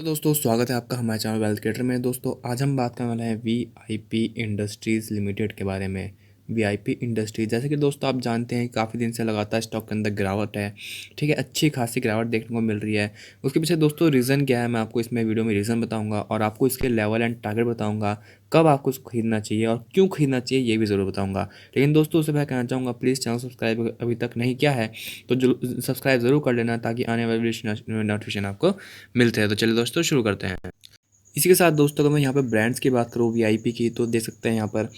दोस्तों स्वागत है आपका हमारे चैनल वेल्थ क्रिएटर में। दोस्तों आज हम बात करने वाले हैं वीआईपी इंडस्ट्रीज़ लिमिटेड के बारे में। वीआईपी इंडस्ट्रीज जैसे कि दोस्तों आप जानते हैं काफ़ी दिन से लगातार स्टॉक के अंदर गिरावट है। ठीक है, अच्छी खासी गिरावट देखने को मिल रही है। उसके पीछे दोस्तों रीज़न क्या है, मैं आपको इसमें वीडियो में रीज़न बताऊँगा और आपको इसके लेवल एंड टारगेट बताऊँगा, कब आपको इसको खरीदना चाहिए और क्यों खरीदना चाहिए ये भी ज़रूर बताऊँगा। लेकिन दोस्तों उससे मैं कहना चाहूँगा प्लीज़ चैनल सब्सक्राइब अभी तक नहीं किया है तो जो सब्सक्राइब ज़रूर कर लेना ताकि आने वाली नोटिफिकेशन आपको मिलते हैं। तो चलिए दोस्तों शुरू करते हैं। इसी के साथ दोस्तों अगर मैं यहाँ पे ब्रांड्स की बात करूँ वीआईपी की तो देख सकते हैं यहाँ पर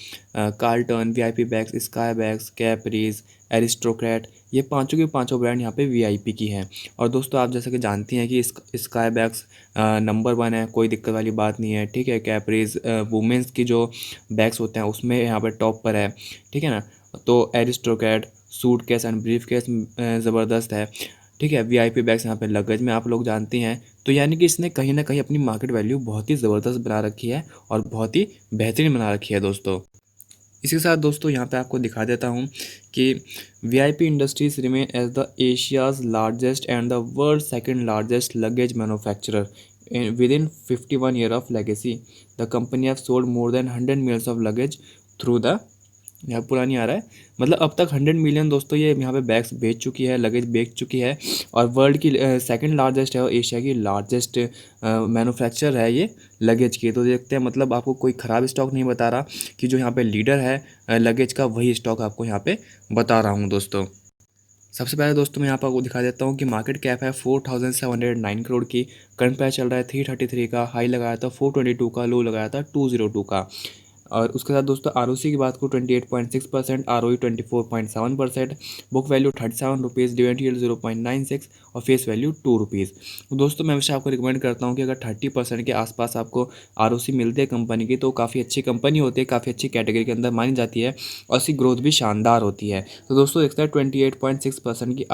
Carlton, VIP bags, sky bags, capillaries, aristocrat, ये पांचों की पांचों ब्रांड यहाँ पे वीआईपी की हैं। और दोस्तों आप जैसे कि जानती हैं कि स्काई बैग्स नंबर 1 है, कोई दिक्कत वाली बात नहीं है। ठीक है, कैपरीज वुमेंस की जो बैग्स होते हैं उसमें यहाँ पर टॉप पर है। ठीक है ना, तो aristocrat suit case and brief case ज़बरदस्त है। ठीक है, वीआईपी बैग्स यहाँ पे लगेज में आप लोग जानती हैं, तो यानी कि इसने कहीं ना कहीं अपनी मार्केट वैल्यू बहुत ही ज़बरदस्त बना रखी है और बहुत ही बेहतरीन बना रखी है दोस्तों। इसी के साथ दोस्तों यहाँ पे आपको दिखा देता हूँ कि VIP industries remain as the Asia's largest and the world second largest luggage manufacturer with in 51 year of legacy. The company have sold more than 100 millions of luggage through the, यहाँ पुरानी आ रहा है, मतलब अब तक 100 मिलियन दोस्तों ये यहाँ पे बैग्स बेच चुकी है, लगेज बेच चुकी है और वर्ल्ड की सेकंड लार्जेस्ट है और एशिया की लार्जेस्ट मैन्युफैक्चर है ये लगेज की। तो देखते हैं, मतलब आपको कोई ख़राब स्टॉक नहीं बता रहा कि जो यहाँ पे लीडर है लगेज का वही स्टॉक आपको यहाँ पे बता रहा हूँ दोस्तों। सबसे पहले दोस्तों मैं यहाँ पर आपको दिखा देता हूँ कि मार्केट कैप है 4709 करोड़ की। करंट प्राइस चल रहा है 333 का, हाई लगाया था 422 का, लो लगाया था 202 का। और उसके साथ दोस्तों आरओसी की बात करूँ 28.6%, ROE 24.7%, book value 37 rupees, dividend yield 0.96 और फेस वैल्यू 2 रुपीज़। तो दोस्तों मैं हमेशा आपको रिकमेंड करता हूँ कि अगर 30% के आसपास आपको आरओसी मिलती है कंपनी की तो काफ़ी अच्छी कंपनी होती है, काफ़ी अच्छी कैटेगरी के अंदर मानी जाती है और इसकी ग्रोथ भी शानदार होती है। तो दोस्तों देखते हैं 28.6% की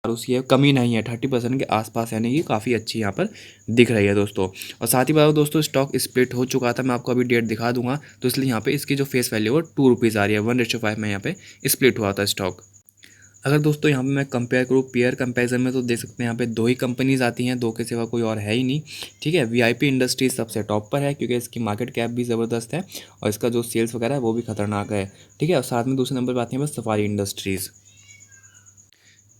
आरओसी है, कमी नहीं है, 30% के आसपास, यानी कि काफ़ी अच्छी यहाँ पर दिख रही है दोस्तों। और साथ ही बात दोस्तों स्टॉक स्प्लिट हो चुका था, मैं आपको अभी डेट दिखा दूंगा, तो इसलिए यहाँ पे इसकी जो फेस वैल्यू है वो 2 रुपीज़ आ रही है। 1:5 में यहाँ पे स्प्लिट हुआ था स्टॉक। अगर दोस्तों यहाँ पे मैं कंपेयर करूँ पेयर कंपैरिजन में तो देख सकते हैं यहाँ पे दो ही कंपनीज आती हैं, दो के सिवा कोई और है ही नहीं। ठीक है, वीआईपी इंडस्ट्रीज सबसे टॉप पर है क्योंकि इसकी मार्केट कैप भी ज़बरदस्त है और इसका जो सेल्स वगैरह है वो भी खतरनाक है। ठीक है, और साथ में दूसरे नंबर पर आती है बस सफारी इंडस्ट्रीज़।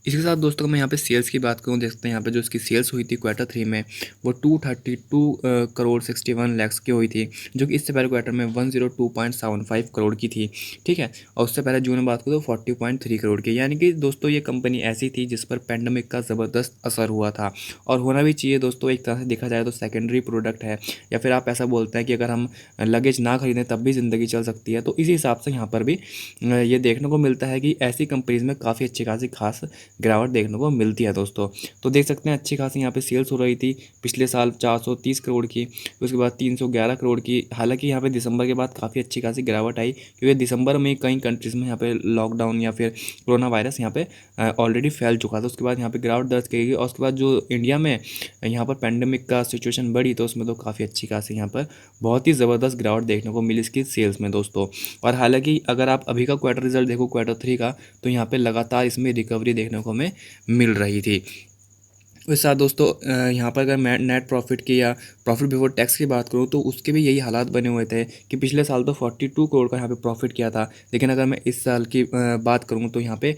इसके साथ दोस्तों मैं यहाँ पे सेल्स की बात करूँ, देखते हैं यहाँ पे जो इसकी सेल्स हुई थी क्वार्टर 3 में वो 232 करोड़ 61 लाख की हुई थी, जो कि इससे पहले क्वार्टर में 102.75 करोड़ की थी। ठीक है, और उससे पहले जून में बात करूँ तो 40.3 करोड़ की। यानी कि दोस्तों ये कंपनी ऐसी थी जिस पर पेंडेमिक का ज़बरदस्त असर हुआ था और होना भी चाहिए दोस्तों। एक तरह से देखा जाए तो सेकेंडरी प्रोडक्ट है, या फिर आप ऐसा बोलते हैं कि अगर हम लगेज ना खरीदें तब भी ज़िंदगी चल सकती है। तो इसी हिसाब से यहाँ पर भी ये देखने को मिलता है कि ऐसी कंपनीज में काफ़ी अच्छी खासी खास गिरावट देखने को मिलती है दोस्तों। तो देख सकते हैं अच्छी खासी यहाँ पे सेल्स हो रही थी पिछले साल 430 करोड़ की, उसके बाद 311 करोड़ की। हालांकि यहाँ पे दिसंबर के बाद काफ़ी अच्छी खासी गिरावट आई क्योंकि दिसंबर में कई कंट्रीज़ में यहाँ पे लॉकडाउन या फिर कोरोना वायरस यहाँ पे ऑलरेडी फैल चुका था। उसके बाद यहाँ पे गिरावट दर्ज की गई और उसके बाद जो इंडिया में यहाँ पर पेंडेमिक का सिचुएशन बढ़ी तो उसमें तो काफ़ी अच्छी खासी यहाँ पर बहुत ही ज़बरदस्त गिरावट देखने को मिली इसकी सेल्स में दोस्तों। और हालांकि अगर आप अभी का क्वार्टर रिजल्ट देखो क्वार्टर 3 का, तो यहाँ पे लगातार इसमें रिकवरी देखने को हमें मिल रही थी। उसके साथ दोस्तों यहाँ पर अगर मैं नेट प्रॉफिट की या प्रॉफिट बिफोर टैक्स की बात करूँ तो उसके भी यही हालात बने हुए थे कि पिछले साल तो 42 करोड़ का यहाँ पे प्रॉफिट किया था, लेकिन अगर मैं इस साल की बात करूँ तो यहाँ पे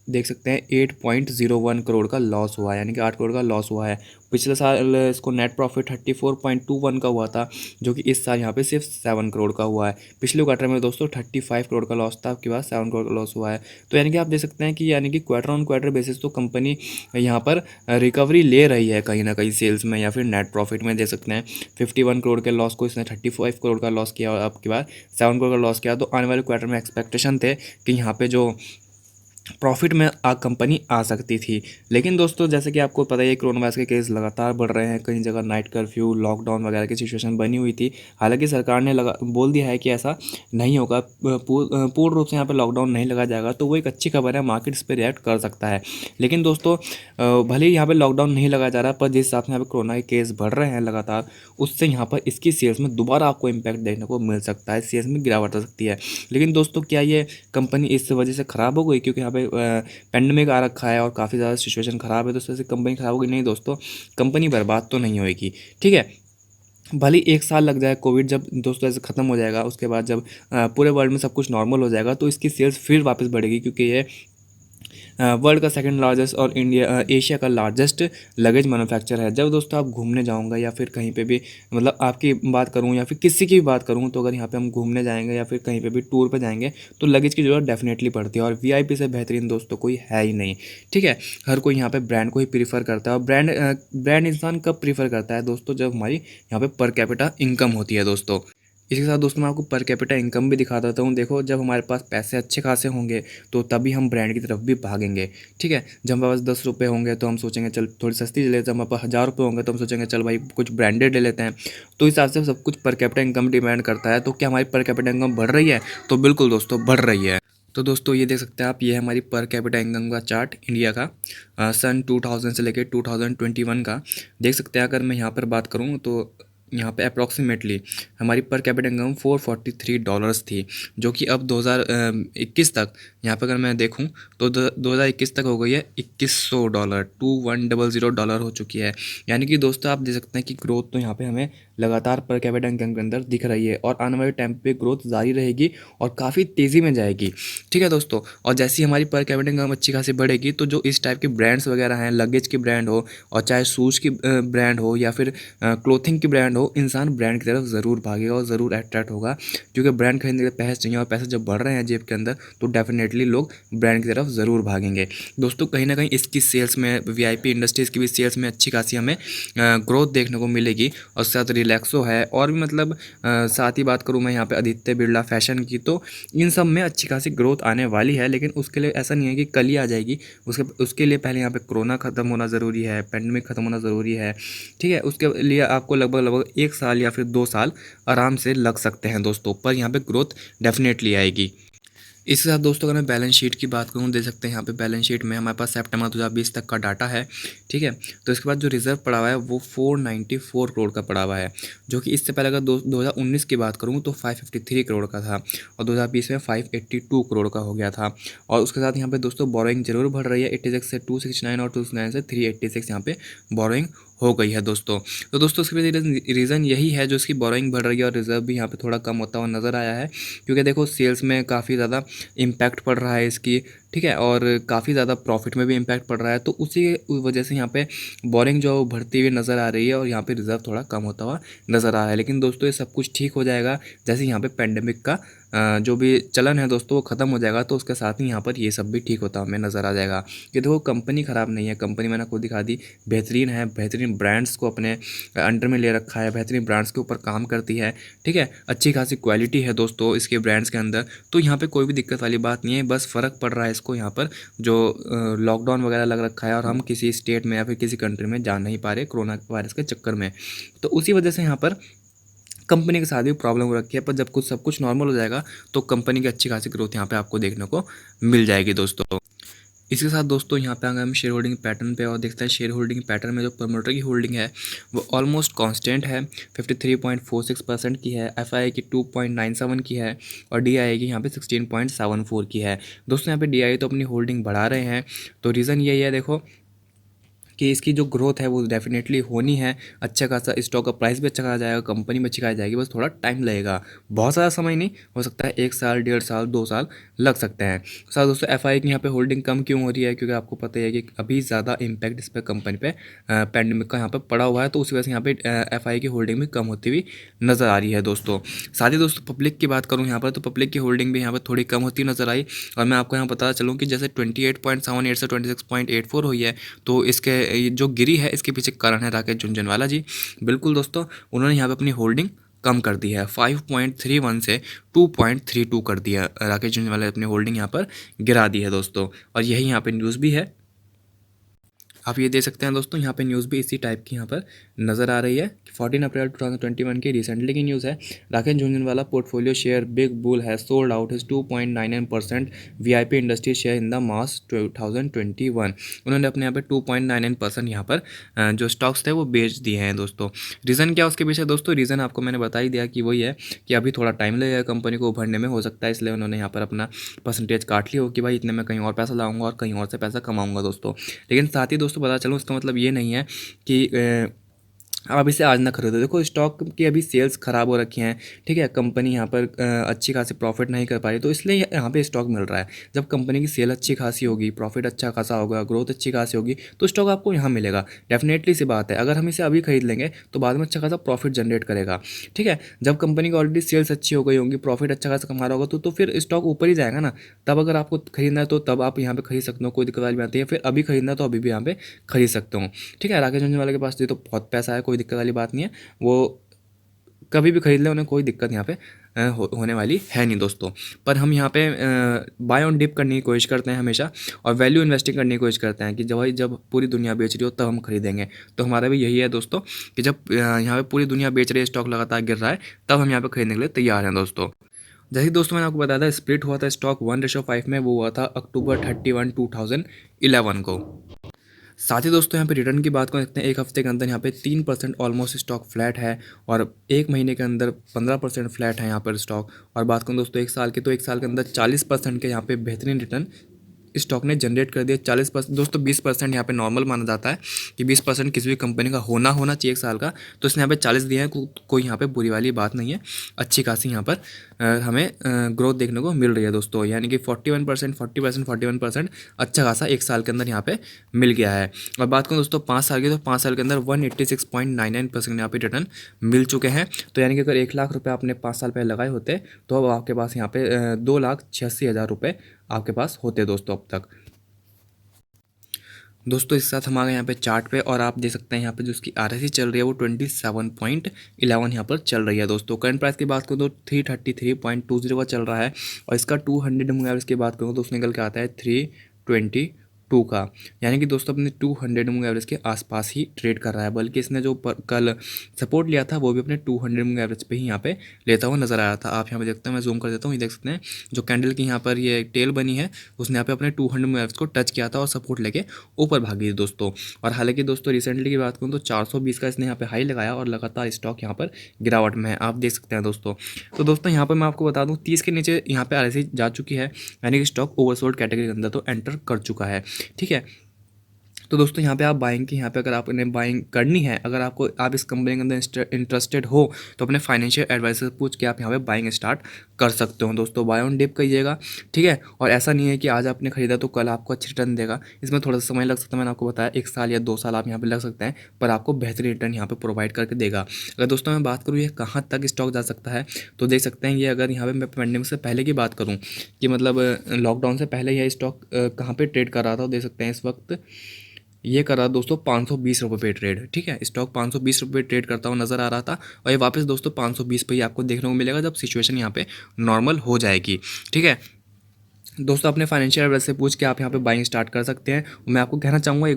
देख सकते हैं 8.01 करोड़ का लॉस हुआ है, यानी कि 8 करोड़ का लॉस हुआ है। पिछले साल इसको नेट प्रॉफिट 34.21 का हुआ था, जो कि इस साल यहाँ पे सिर्फ 7 करोड़ का हुआ है। पिछले क्वार्टर में दोस्तों 35 करोड़ का लॉस था, आपके पास 7 करोड़ का लॉस हुआ है। तो यानी कि आप देख सकते हैं कि यानी कि क्वार्टर ऑन क्वार्टर बेसिस तो कंपनी यहाँ पर रिकवरी ले रही है कहीं ना कहीं सेल्स में या फिर नेट प्रॉफिट में। देख सकते हैं 51 करोड़ के लॉस को इसने 35 करोड़ का लॉस किया और आपके बाद 7 करोड़ का लॉस किया। तो आने वाले क्वार्टर में एक्सपेक्टेशन थे कि यहाँ पे जो प्रॉफिट में कंपनी आ सकती थी। लेकिन दोस्तों जैसे कि आपको पता ही है कोरोना वायरस के केस लगातार बढ़ रहे हैं, कई जगह नाइट कर्फ्यू लॉकडाउन वगैरह की सिचुएशन बनी हुई थी। हालांकि सरकार ने बोल दिया है कि ऐसा नहीं होगा, पूर्ण रूप से यहाँ पर लॉकडाउन नहीं लगा जाएगा, तो वो एक अच्छी खबर है, मार्केट इस पर रिएक्ट कर सकता है। लेकिन दोस्तों भले ही यहाँ पर लॉकडाउन नहीं लगा जा रहा, पर जिस हिसाब से यहाँ पर कोरोना के केस बढ़ रहे हैं लगातार, उससे यहाँ पर इसकी सेल्स में दोबारा आपको इम्पैक्ट देखने को मिल सकता है, सेल्स में गिरावट आ सकती है। लेकिन दोस्तों क्या ये कंपनी इस वजह से ख़राब हो गई क्योंकि यहाँ पे पेंडेमिक आ रखा है और काफ़ी ज़्यादा सिचुएशन ख़राब है, दोस्तों ऐसे कंपनी ख़राब होगी नहीं दोस्तों, कंपनी बर्बाद तो नहीं होएगी। ठीक है, भले ही 1 साल लग जाए, कोविड जब दोस्तों ऐसे ख़त्म हो जाएगा, उसके बाद जब पूरे वर्ल्ड में सब कुछ नॉर्मल हो जाएगा तो इसकी सेल्स फिर वापस बढ़ेगी, क्योंकि ये वर्ल्ड का सेकंड लार्जेस्ट और एशिया का लार्जेस्ट लगेज मैन्युफैक्चर है। जब दोस्तों आप घूमने जाऊँगा या फिर कहीं पे भी, मतलब आपकी बात करूँ या फिर किसी की भी बात करूँ, तो अगर यहाँ पे हम घूमने जाएंगे या फिर कहीं पे भी टूर पे जाएंगे तो लगेज की ज़रूरत डेफिनेटली पड़ती है, और वीआईपी से बेहतरीन दोस्तों कोई है ही नहीं। ठीक है, हर कोई यहाँ पे ब्रांड को ही प्रीफर करता है, और ब्रांड इंसान कब प्रीफर करता है दोस्तों, जब हमारी यहाँ पे पर कैपिटा इनकम होती है दोस्तों। इसके साथ दोस्तों मैं आपको पर कैपिटा इनकम भी दिखा देता हूँ। देखो, जब हमारे पास पैसे अच्छे खासे होंगे तो तभी हम ब्रांड की तरफ भी भागेंगे। ठीक है, जब हमारे पास 10 रुपये होंगे तो हम सोचेंगे चल थोड़ी सस्ती ले लेते हैं, हमारे पास 1000 रुपये होंगे तो हम सोचेंगे चल भाई कुछ ब्रांडेड ले लेते हैं। तो इस हिसाब से सब कुछ पर कैपिटा इनकम डिमांड करता है। तो क्या हमारी पर कैपिटा इनकम बढ़ रही है? तो बिल्कुल दोस्तों बढ़ रही है। तो दोस्तों ये देख सकते हैं आप, ये है हमारी पर कैपिटा इनकम का चार्ट इंडिया का, सन 2000 से लेकर 2021 का। देख सकते हैं, अगर मैं यहाँ पर बात करूँ तो यहाँ पे अप्रॉक्सीमेटली हमारी पर कैपिटा इनकम $443 थी, जो कि अब 2021 तक, यहाँ पे अगर मैं देखूँ तो 2021 तक हो गई है $2100, $2100 हो चुकी है। यानी कि दोस्तों आप देख सकते हैं कि ग्रोथ तो यहाँ पे हमें लगातार पर कैपिटा इनकम के अंदर दिख रही है, और आने वाले टाइम पे ग्रोथ जारी रहेगी और काफ़ी तेज़ी में जाएगी। ठीक है दोस्तों, और जैसी हमारी पर कैपिटा इनकम अच्छी खासी बढ़ेगी तो जो इस टाइप के ब्रांड्स वगैरह हैं, लगेज की ब्रांड हो और चाहे शूज़ की ब्रांड हो या फिर क्लोथिंग की ब्रांड हो, इंसान ब्रांड की तरफ ज़रूर भागेगा और ज़रूर अट्रैक्ट होगा, क्योंकि ब्रांड खरीदने के लिए पैसे चाहिए, और पैसे जब बढ़ रहे हैं जेब के अंदर तो डेफिनेटली लोग ब्रांड की तरफ ज़रूर भागेंगे। दोस्तों कहीं ना कहीं इसकी सेल्स में, वीआईपी इंडस्ट्रीज़ की भी सेल्स में अच्छी खासी हमें ग्रोथ देखने को मिलेगी, और साथ रिलैक्सो है, और भी मतलब साथ ही बात करूँ मैं यहाँ पे आदित्य बिरला फैशन की, तो इन सब में अच्छी खासी ग्रोथ आने वाली है। लेकिन उसके लिए ऐसा नहीं है कि कल ही आ जाएगी, उसके लिए पहले यहाँ पे कोरोना ख़त्म होना ज़रूरी है, पेंडेमिक ख़त्म होना ज़रूरी है। ठीक है, उसके लिए आपको लगभग 1 साल या फिर 2 साल आराम से लग सकते हैं दोस्तों, पर यहाँ पे ग्रोथ डेफिनेटली आएगी। इसके साथ दोस्तों अगर मैं बैलेंस शीट की बात करूँ, देख सकते हैं यहाँ पे बैलेंस शीट में हमारे पास सितंबर 2020 तक का डाटा है। ठीक है, तो इसके बाद जो रिजर्व पड़ा हुआ है वो 494 करोड़ का पड़ा हुआ है, जो कि इससे पहले अगर 2019 की बात करूँ तो 553 करोड़ का था, और 2020 में 582 करोड़ का हो गया था। और उसके साथ यहाँ पे दोस्तों बोरोइंग जरूर बढ़ रही है, 86 से 269 और 269 से 386 यहाँ पे बोरोइंग हो गई है दोस्तों। तो दोस्तों इसके पीछे रीज़न यही है, जो इसकी बोरोइंग बढ़ रही है और रिजर्व भी यहाँ पे थोड़ा कम होता हुआ नज़र आया है, क्योंकि देखो सेल्स में काफ़ी ज़्यादा इम्पैक्ट पड़ रहा है इसकी। ठीक है, और काफ़ी ज़्यादा प्रॉफिट में भी इम्पैक्ट पड़ रहा है, तो उसी वजह से यहाँ पे बोरिंग जो बढ़ती हुई नज़र आ रही है, और यहाँ पे रिजर्व थोड़ा कम होता हुआ नज़र आ रहा है। लेकिन दोस्तों ये सब कुछ ठीक हो जाएगा जैसे यहाँ पे पेंडेमिक का जो भी चलन है दोस्तों वो ख़त्म हो जाएगा, तो उसके साथ ही यहाँ पर ये सब भी ठीक होता हमें नज़र आ जाएगा। कि देखो कंपनी ख़राब नहीं है, कंपनी मैंने खुद दिखा दी, बेहतरीन है, बेहतरीन ब्रांड्स को अपने अंडर में ले रखा है, बेहतरीन ब्रांड्स के ऊपर काम करती है। ठीक है, अच्छी खासी क्वालिटी है दोस्तों इसके ब्रांड्स के अंदर, तो यहाँ पे कोई भी दिक्कत वाली बात नहीं है। बस फ़र्क पड़ रहा है इसको यहाँ पर जो लॉकडाउन वगैरह लग रखा है, और हम किसी स्टेट में या फिर किसी कंट्री में जा नहीं पा रहे कोरोना वायरस के चक्कर में, तो उसी वजह से यहाँ पर कंपनी के साथ भी प्रॉब्लम हो रखी है। पर जब कुछ सब कुछ नॉर्मल हो जाएगा तो कंपनी की अच्छी खासी ग्रोथ यहाँ पे आपको देखने को मिल जाएगी दोस्तों। इसके साथ दोस्तों यहाँ पे अगर हम शेयर होल्डिंग पैटर्न पे और देखते हैं, शेयर होल्डिंग पैटर्न में जो प्रमोटर की होल्डिंग है वो ऑलमोस्ट कांस्टेंट है, 53.46% की है, एफआईआई की 2.97 की है, और डीआईआई की यहाँ पे 16.74 की है। दोस्तों यहाँ पे डीआईआई तो अपनी होल्डिंग बढ़ा रहे हैं, तो रीज़न यही है देखो कि इसकी जो ग्रोथ है वो डेफिनेटली होनी है। अच्छा खासा स्टॉक का प्राइस भी अच्छा खासा जाएगा, कंपनी में अच्छी खासी जाएगी, बस थोड़ा टाइम लगेगा, बहुत ज़्यादा समय नहीं, हो सकता है 1 साल, 1.5 साल, 2 साल लग सकते हैं। साथ दोस्तों एफआई की यहाँ पे होल्डिंग कम क्यों हो रही है, क्योंकि आपको पता ही है कि अभी ज़्यादा इम्पैक्ट इस पर कंपनी पे पैंडेमिक का यहाँ पर पड़ा हुआ है, तो उसी वजह से यहाँ पे एफआई की होल्डिंग भी कम होती हुई नज़र आ रही है दोस्तों। साथ ही दोस्तों पब्लिक की बात करूँ यहाँ पर, तो पब्लिक की होल्डिंग भी यहाँ पर थोड़ी कम होती नज़र आई, और मैं आपको यहाँ पता चलूँ कि जैसे 28.78 से 26.84 हुई है, तो इसके ये जो गिरी है इसके पीछे कारण है राकेश झुनझुनवाला जी। बिल्कुल दोस्तों, उन्होंने यहाँ पे अपनी होल्डिंग कम कर दी है, 5.31 से 2.32 कर दिया। राकेश झुनझुनवाला ने अपनी होल्डिंग यहाँ पर गिरा दी है दोस्तों, और यही यहाँ पे न्यूज़ भी है। आप ये देख सकते हैं दोस्तों, यहाँ पे न्यूज़ भी इसी टाइप की यहाँ पर नज़र आ रही है। 14 अप्रैल 2021 की रिसेंटली की न्यूज़ है। Rakesh Jhunjhunwala portfolio share big bull has sold out his 2.99% VIP industry share in the March 2021। उन्होंने अपने यहाँ पे 2.99% यहाँ पर जो स्टॉक्स थे वो बेच दिए हैं दोस्तों। रीज़न क्या उसके पीछे दोस्तों? रीज़न आपको मैंने बता ही दिया कि वही है कि अभी थोड़ा टाइम लगेगा कंपनी को उभरने में, हो सकता है इसलिए उन्होंने यहाँ पर अपना परसेंटेज काट ली हो कि भाई इतने में कहीं और पैसा लाऊंगा और कहीं और से पैसा कमाऊंगा दोस्तों। लेकिन साथ ही दोस्तों बता चलूँ, इसका मतलब ये नहीं है कि आप इसे आज ना खरीदो। देखो स्टॉक की अभी सेल्स ख़राब हो रखी हैं, ठीक है, कंपनी यहाँ पर अच्छी खासी प्रॉफिट नहीं कर पा रही, तो इसलिए यहाँ पे स्टॉक मिल रहा है। जब कंपनी की सेल अच्छी खासी होगी, प्रॉफिट अच्छा खासा होगा, ग्रोथ अच्छी खासी होगी, तो स्टॉक आपको यहाँ मिलेगा। डेफिनेटली सी बात है, अगर हम इसे अभी खरीद लेंगे तो बाद में अच्छा खासा प्रॉफिट जनरेट करेगा, ठीक है। जब कंपनी की ऑलरेडी सेल्स अच्छी हो गई होंगी, प्रॉफिट अच्छा खासा कमा रहा होगा, तो फिर स्टॉक ऊपर ही जाएगा ना। तब अगर आपको खरीदना है तो तब आप यहाँ पे खरीद सकते हो, कोई दिक्कत वाली बात नहीं है। फिर अभी खरीदना है तो अभी भी यहाँ पे खरीद सकते हो, ठीक है। राकेश झुनझुनवाला के पास ये तो बहुत पैसा है, कोई दिक्कत वाली बात नहीं है, वो कभी भी खरीद ले, उन्हें कोई दिक्कत यहाँ पे होने वाली है नहीं दोस्तों। पर हम यहाँ पे बाय ऑन डिप करने की कोशिश करते हैं हमेशा, और वैल्यू इन्वेस्टिंग करने की कोशिश करते हैं कि जब पूरी दुनिया बेच रही हो तब हम खरीदेंगे। तो हमारा भी यही है दोस्तों कि जब यहाँ पे पूरी दुनिया बेच रही है, स्टॉक लगातार गिर रहा है, तब हम यहाँ पे खरीदने के लिए तैयार हैं दोस्तों। जैसे दोस्तों मैंने आपको बताया था, स्प्लिट हुआ था स्टॉक 1:5 में, वो हुआ था अक्टूबर 31, 2011 को। साथ ही दोस्तों यहाँ पे रिटर्न की बात कर सकते हैं, एक हफ्ते के अंदर यहाँ पे 3% ऑलमोस्ट स्टॉक फ्लैट है, और एक महीने के अंदर 15% फ्लैट है यहाँ पर स्टॉक। और बात करूँ दोस्तों एक साल की, तो एक साल के अंदर 40% के यहाँ पे बेहतरीन रिटर्न स्टॉक ने जनरेट कर दिया। 40% दोस्तों, 20% यहाँ पे नॉर्मल माना जाता है कि 20% किसी भी कंपनी का होना चाहिए एक साल का, तो इसने यहाँ पे 40 दिए हैं, कोई यहाँ पे बुरी वाली बात नहीं है। अच्छी खासी यहाँ पर हमें ग्रोथ देखने को मिल रही है दोस्तों, यानी कि 41%, 40%, 41% अच्छा खासा एक साल के अंदर यहाँ पे मिल गया है। और बात करूँ दोस्तों 5 साल की, तो 5 साल के अंदर 186.99% यहाँ पे रिटर्न मिल चुके हैं। तो यानी कि अगर 1,00,000 रुपये आपने 5 साल पहले लगाए होते, तो अब आपके पास यहाँ पे 2,86,000 रुपये आपके पास होते दोस्तों अब तक। दोस्तों इस साथ हमारे यहाँ पे चार्ट पे, और आप देख सकते हैं यहाँ पे जो उसकी RSI चल रही है वो 27.11 यहाँ पर चल रही है दोस्तों। करंट प्राइस की बात करूँ तो 333.20 का चल रहा है, और इसका 200 मूविंग एवरेज की बात करूँ तो उसमें निकल के आता है 322 का, यानी कि दोस्तों अपने 200 मूविंग एवरेज के आसपास ही ट्रेड कर रहा है। बल्कि इसने जो कल सपोर्ट लिया था वो भी अपने 200 मूविंग एवरेज पे ही यहाँ पे लेता हुआ नजर आ रहा था। आप यहाँ पे देखते हैं, मैं जूम कर देता हूँ, ये देख सकते हैं जो कैंडल की यहाँ पर ये टेल बनी है, उसने यहाँ पे अपने 200 मूविंग एवरेज को टच किया था और सपोर्ट लेके ऊपर भागी थी दोस्तों। और हालांकि दोस्तों रिसेंटली की बात करूँ तो 420 का इसने यहाँ पे हाई लगाया, और लगातार स्टॉक यहाँ पर गिरावट में है, आप देख सकते हैं दोस्तों। तो दोस्तों यहाँ पर मैं आपको बता दूँ 30 के नीचे यहाँ पे RSI जा चुकी है, यानी कि स्टॉक ओवरसोल्ड कैटेगरी के अंदर तो एंटर कर चुका है, ठीक है। तो दोस्तों यहाँ पे आप बाइंग की, यहाँ पे अगर आपने बाइंग करनी है, अगर आप इस कंपनी के अंदर इंटरेस्टेड हो, तो अपने फाइनेंशियल एडवाइजर से पूछ के आप यहाँ पे बाइंग स्टार्ट कर सकते हो दोस्तों। बाय ऑन डिप करिएगा, ठीक है। और ऐसा नहीं है कि आज आपने खरीदा तो कल आपको अच्छी रिटर्न देगा, इसमें थोड़ा सा समय लग सकता है। मैंने आपको बताया 1 साल या 2 साल आप यहाँ पे लग सकते हैं, पर आपको बेहतरीन रिटर्न यहाँ पे प्रोवाइड करके देगा। अगर दोस्तों मैं बात करूँ ये कहाँ तक स्टॉक जा सकता है, तो देख सकते हैं ये, अगर यहाँ पे मैं पेंडेमिक से पहले की बात करूँ कि मतलब लॉकडाउन से पहले यह स्टॉक कहाँ पर ट्रेड कर रहा था, देख सकते हैं इस वक्त ये कर रहा दोस्तों 520 रुपये पे ट्रेड, ठीक है। स्टॉक 520 रुपये ट्रेड करता हुआ नजर आ रहा था, और ये वापस दोस्तों 520 पे ही आपको देखने को मिलेगा जब सिचुएशन यहाँ पे नॉर्मल हो जाएगी, ठीक है। दोस्तों अपने फाइनेंशियल एडवाइजर से पूछ के आप यहाँ पे बाइंग स्टार्ट कर सकते हैं। मैं आपको कहना चाहूँगा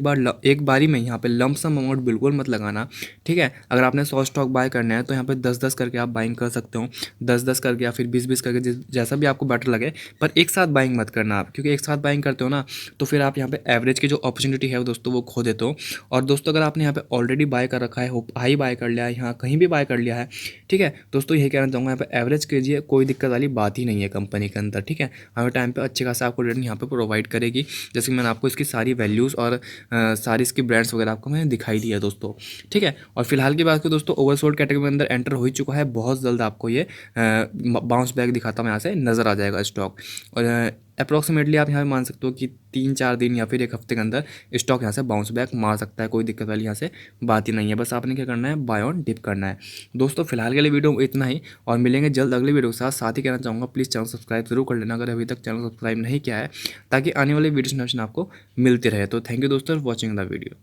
एक बारी में यहाँ पे लंप सम अमाउंट बिल्कुल मत लगाना, ठीक है। अगर आपने 100 स्टॉक बाय करना है तो यहाँ पे 10-10 करके आप बाइंग कर सकते हो, 10-10 करके या फिर 20-20 करके, जैसा भी आपको बेटर लगे। पर एक साथ बाइंग मत करना आप, क्योंकि एक साथ बाइंग करते हो ना तो फिर आप यहाँ पे एवरेज की जो अपॉर्चुनिटी है दोस्तों वो खो देते हो। और दोस्तों अगर आपने यहाँ पे ऑलरेडी बाय कर रखा है, हाई बाय कर लिया है, यहाँ कहीं भी बाय कर लिया है, ठीक है, दोस्तों यही कहना चाहूँगा, यहाँ पे एवरेज कीजिए, कोई दिक्कत वाली बात ही नहीं है कंपनी के अंदर, ठीक है। हमें टाइम पे अच्छे खासा आपको रिटर्न यहाँ पे प्रोवाइड करेगी। जैसे कि मैंने आपको इसकी सारी वैल्यूज़ और सारी इसकी ब्रांड्स वगैरह आपको मैंने दिखाई दी है दोस्तों, ठीक है। और फिलहाल की बात करें दोस्तों, ओवरसोल्ड कैटेगरी में अंदर एंटर हो ही चुका है, बहुत जल्द आपको ये बाउंस बैक दिखाता हूँ, यहाँ से नज़र आ जाएगा स्टॉक। और अप्रॉक्सीमेटली आप यहाँ पे मान सकते हो कि 3-4 दिन या फिर 1 हफ्ते के अंदर स्टॉक यहाँ से बाउंस बैक मार सकता है, कोई दिक्कत वाली यहाँ से बात ही नहीं है। बस आपने क्या करना है, बाय ऑन डिप करना है दोस्तों। फिलहाल के लिए वीडियो इतना ही, और मिलेंगे जल्द अगले वीडियो के साथ। साथ ही कहना चाहूँगा प्लीज़ चैनल सब्सक्राइब जरूर कर लेना अगर अभी तक चैनल सब्सक्राइब नहीं किया है, ताकि आने वाली वीडियो नोटिफिकेशन आपको मिलती रहे। तो थैंक यू दोस्तों फॉर वॉचिंग द वीडियो।